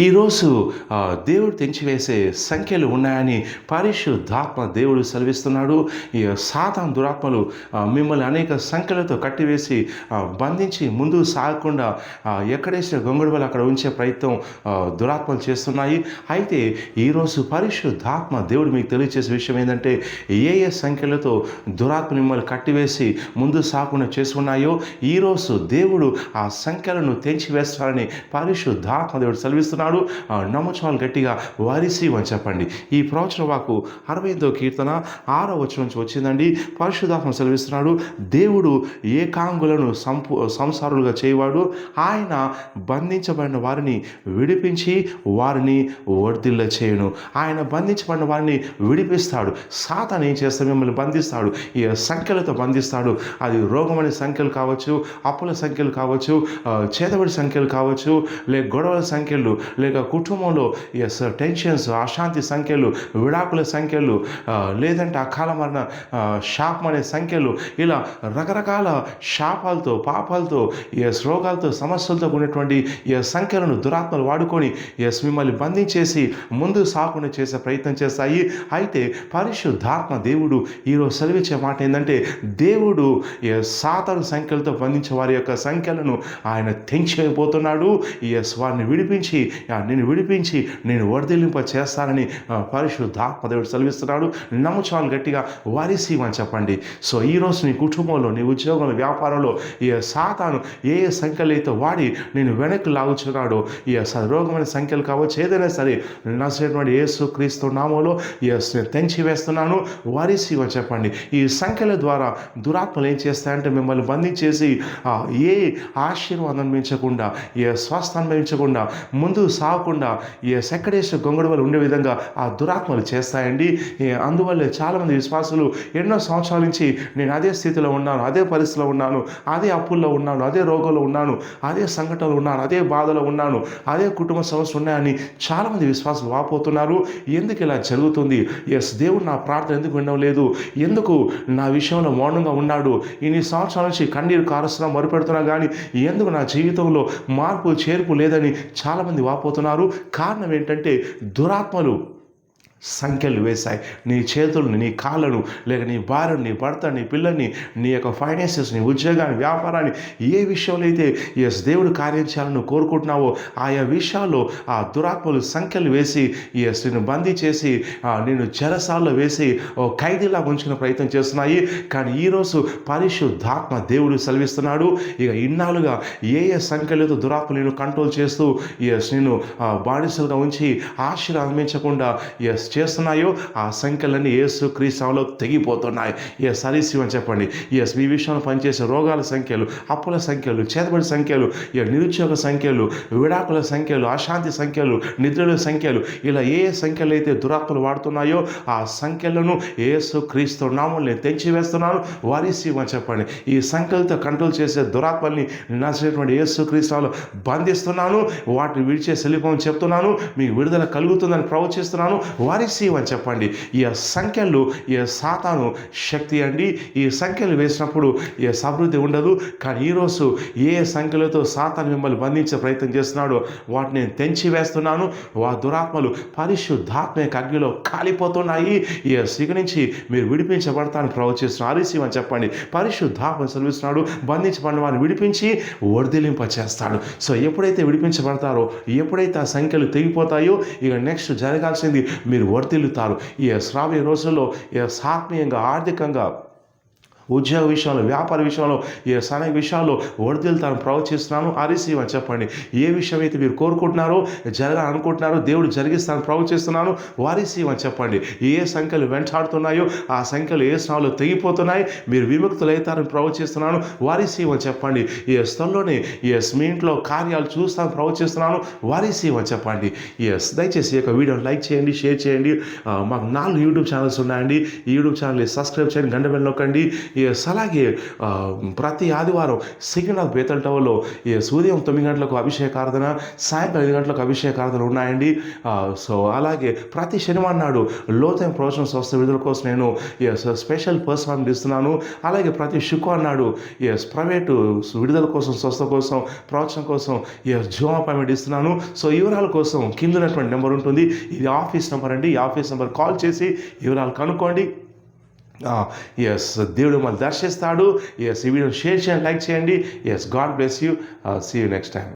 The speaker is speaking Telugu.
ఈరోజు దేవుడు తెంచివేసే సంఖ్యలు ఉన్నాయని పరిశుద్ధాత్మ దేవుడు సెలవిస్తున్నాడు. ఈ సాతాను దురాత్మలు మిమ్మల్ని అనేక సంఖ్యలతో కట్టివేసి బంధించి ముందుకు సాగకుండా ఎక్కడేసిన గొంగడి వల్ల అక్కడ ఉంచే ప్రయత్నం దురాత్మలు చేస్తున్నాయి. అయితే ఈరోజు పరిశుద్ధాత్మ దేవుడు మీకు తెలియజేసే విషయం ఏంటంటే, ఏ సంఖ్యలతో దురాత్మ మిమ్మల్ని కట్టివేసి ముందు సాగకుండా చేసుకున్నాయో ఈరోజు దేవుడు ఆ సంఖ్యలను తెంచివేస్తారని పరిశుద్ధాత్మ దేవుడు సెలవిస్తున్నాడు. నమ్మచాలు గట్టిగా వారిసి అని చెప్పండి. ఈ ప్రవచన వాకు 65వ కీర్తన 6వ వచనం నుంచి వచ్చిందండి. పరిశుద్ధాత్మ సెలవిస్తున్నాడు, దేవుడు ఏకాంగులను సంసారులుగా చేయవాడు. ఆయన బంధించబడిన వారిని విడిపించి వారిని వర్ధిల్ల చేయను. ఆయన బంధించబడిన వారిని విడిపిస్తాడు. సాతాను ఏం చేస్తాడు? మిమ్మల్ని బంధిస్తాడు. ఈ సంఖ్యలతో బంధిస్తాడు. అది రోగమనే సంఖ్యలు కావచ్చు, అప్పుల సంఖ్యలు కావచ్చు, చేతబడి సంఖ్యలు కావచ్చు, లేక గొడవల సంఖ్యలు, లేక కుటుంబంలో టెన్షన్స్, అశాంతి సంఖ్యలు, విడాకుల సంఖ్యలు, లేదంటే అకాల మరణ శాపం అనే సంఖ్యలు, ఇలా రకరకాల శాపాలతో, పాపాలతో, రోగాలతో, సమస్యలతో ఉన్నటువంటి సంఖ్యలను దురాత్మలు వాడుకొని మిమ్మల్ని బంధించేసి ముందు సాకుండా చేసే ప్రయత్నం చేస్తాయి. అయితే పరిశుద్ధాత్మ దేవుడు ఈరోజు సెలవిచ్చే మాట ఏంటంటే, దేవుడు సాతాను సంఖ్యలతో బంధించే వారి యొక్క సంఖ్యలను ఆయన తెంచిపోతున్నాడు. వారిని విడిపించి నేను వర్ధిల్లింప చేస్తానని పరిశుద్ధాత్మ దేవుడు సెలవిస్తున్నాడు. నమ్మచాలు గట్టిగా వారిసి అని చెప్పండి. సో ఈరోజు నీ కుటుంబంలో, నీ ఉద్యోగంలో, వ్యాపారంలో సాతాను ఏ సంఖ్యలు అయితే వాడి నేను వెనక్కి లాగుచున్నాడో, రోగమైన సంఖ్యలు కావచ్చు, ఏదైనా సరే నసినటువంటి యేసు క్రీస్తు నామంలో నేను తెంచివేస్తున్నాను, వారిసి అని చెప్పండి. ఈ సంఖ్యల ద్వారా దురాత్మలు ఏం చేస్తాయంటే, మిమ్మల్ని బంధించేసి ఏ ఆశీర్వాదం అనుభవించకుండా, స్వస్థ అనుభవించకుండా, ముందు సాగకుండా సెక్కడేసిన గొంగడి వల్ల ఉండే విధంగా ఆ దురాత్మలు చేస్తాయండి. అందువల్ల చాలామంది విశ్వాసులు ఎన్నో సంవత్సరాల నుంచి నేను అదే స్థితిలో ఉన్నాను, అదే పరిస్థితిలో ఉన్నాను, అదే అప్పుల్లో ఉన్నాను, అదే రోగంలో ఉన్నాను, అదే సంఘటనలో ఉన్నాను, అదే బాధలో ఉన్నాను, అదే కుటుంబ సమస్యలు ఉన్నాయని చాలామంది విశ్వాసులు వాపోతున్నారు. ఎందుకు ఇలా జరుగుతుంది? దేవుడు నా ప్రార్థన ఎందుకు వినడం లేదు? ఎందుకు నా విషయంలో మౌనంగా ఉన్నాడు? ఇన్ని సంవత్సరాల నుంచి కన్నీరు కారుస్తున్నా, మొరుపెడుతున్నా కానీ ఎందుకు నా జీవితంలో మార్పు చేర్పు లేదని చాలామంది వాపోతున్నారు. కారణం ఏంటంటే, దురాత్మలు సంఖ్యలు వేశాయి. నీ చేతులను, నీ కాళ్ళను, లేక నీ భార్యను, నీ భర్త, నీ పిల్లల్ని, నీ యొక్క ఫైనాన్సెస్, నీ ఉద్యోగాన్ని, వ్యాపారాన్ని, ఏ విషయంలో అయితే దేవుడు కార్యం చేయాలని కోరుకుంటున్నావో ఆయా విషయాల్లో ఆ దురాత్మలు సంఖ్యలు వేసి నిన్ను బందీ చేసి నేను చెరసాల్లో వేసి ఖైదీలా ఉంచుకునే ప్రయత్నం చేస్తున్నాయి. కానీ ఈరోజు పరిశుద్ధాత్మ దేవుడు సెలవిస్తున్నాడు, ఇక ఇన్నాళ్ళుగా ఏ సంఖ్యలతో దురాత్మలు నేను కంట్రోల్ చేస్తూ నేను బానిసలుగా ఉంచి ఆశీర్వాదం అందించకుండా చేస్తున్నాయో ఆ సంఖ్యలన్నీ యేసు క్రీస్తులో తెగిపోతున్నాయి. సరిసి అని చెప్పండి. మీ విషయంలో పనిచేసే రోగాల సంఖ్యలు, అప్పుల సంఖ్యలు, చేతబడి సంఖ్యలు, నిరుద్యోగ సంఖ్యలు, విడాకుల సంఖ్యలు, అశాంతి సంఖ్యలు, నిద్రల సంఖ్యలు, ఇలా ఏ సంఖ్యలు అయితే దురాత్మలు వాడుతున్నాయో ఆ సంఖ్యలను యేసు క్రీస్తు నామములో నేను తెంచివేస్తున్నాను, వారిసి అని చెప్పండి. ఈ సంఖ్యలతో కంట్రోల్ చేసే దురాత్మల్ని నచ్చినటువంటి యేసు క్రీస్తులో బంధిస్తున్నాను, వాటిని విడిచే సెలిపోని చెప్తున్నాను, మీకు విడుదల కలుగుతుందని ప్రవచిస్తున్నాను, వారిసి అని చెప్పండి. ఈ సంఖ్యలు సాతాను శక్తి అండి. ఈ సంఖ్యలు వేసినప్పుడు సమృద్ధి ఉండదు. కానీ ఈరోజు ఏ సంఖ్యలతో సాతాను మిమ్మల్ని బంధించే ప్రయత్నం చేస్తున్నాడో వాటిని నేను తెంచి వేస్తున్నాను. దురాత్మలు పరిశుద్ధాత్మ యొక్క అగ్నిలో కాలిపోతున్నాయి. ఇక నుంచి మీరు విడిపించబడతానని ప్రవచిస్తున్నారు, ఆరిసి అని చెప్పండి. పరిశుద్ధాత్మ సెలవిస్తున్నాడు, బంధించబడిన వారిని విడిపించి వర్ధిలింప చేస్తాడు. సో ఎప్పుడైతే విడిపించబడతారో, ఎప్పుడైతే ఆ సంఖ్యలు తెగిపోతాయో, ఇక నెక్స్ట్ జరగాల్సింది మీరు వర్ధిల్లుతారు. ఈ శ్రావ్య రోజుల్లో ఆత్మీయంగా, ఆర్థికంగా, ఉద్యోగ విషయంలో, వ్యాపార విషయంలో, అనేక విషయాల్లో వర్ధిల్లుతాను ప్రవచిస్తున్నాను, ఆరిసి అని చెప్పండి. ఏ విషయం అయితే మీరు కోరుకుంటున్నారో, జరగాలనుకుంటున్నారో దేవుడు జరిగిస్తాను ప్రవచిస్తున్నాను, వారిసి అని చెప్పండి. ఏ సంఖ్యలు వెంటాడుతున్నాయో ఆ సంఖ్యలు ఏ స్నాలు తెగిపోతున్నాయి, మీరు విముక్తులవుతారని ప్రవచిస్తున్నాను, వారిసి అని చెప్పండి. స్థలంలోనే మీ ఇంట్లో కార్యాలు చూస్తాను ప్రవచిస్తున్నాను, వారిసి అని చెప్పండి. దయచేసి ఈ యొక్క వీడియోని లైక్ చేయండి, షేర్ చేయండి. మాకు 4 యూట్యూబ్ ఛానల్స్ ఉన్నాయండి. ఈ యూట్యూబ్ ఛానల్ని సబ్స్క్రైబ్ చేయండి, గంట బెల్ నొక్కండి. ఎస్ అలాగే ప్రతి ఆదివారం సెకండ్ ఆఫ్ బేతల్ టవర్లో ఉదయం 9 గంటలకు అభిషేకారాధన, సాయంత్రం 5 గంటలకు అభిషేకారాధన ఉన్నాయండి. సో అలాగే ప్రతి శనివారం నాడు లోతైన ప్రవచన స్వస్థ విడుదల కోసం నేను స్పెషల్ పర్సనాలిటీ ఇస్తున్నాను. అలాగే ప్రతి శుక్రవారం నాడు ప్రైవేటు విడుదల కోసం, స్వస్థ కోసం, ప్రవచనం కోసం జూమ్ అపాయింట్మెంట్ ఇస్తున్నాను. సో ఈ వివరాల కోసం కింద ఉన్నటువంటి నెంబర్ ఉంటుంది, ఇది ఆఫీస్ నెంబర్ అండి. ఈ ఆఫీస్ నెంబర్ కాల్ చేసి వివరాలు కనుక్కోండి. దేవుడు మనల్ని దర్శిస్తాడు. ఈ వీడియోని షేర్ చేయండి, లైక్ చేయండి. God bless you. See you next time.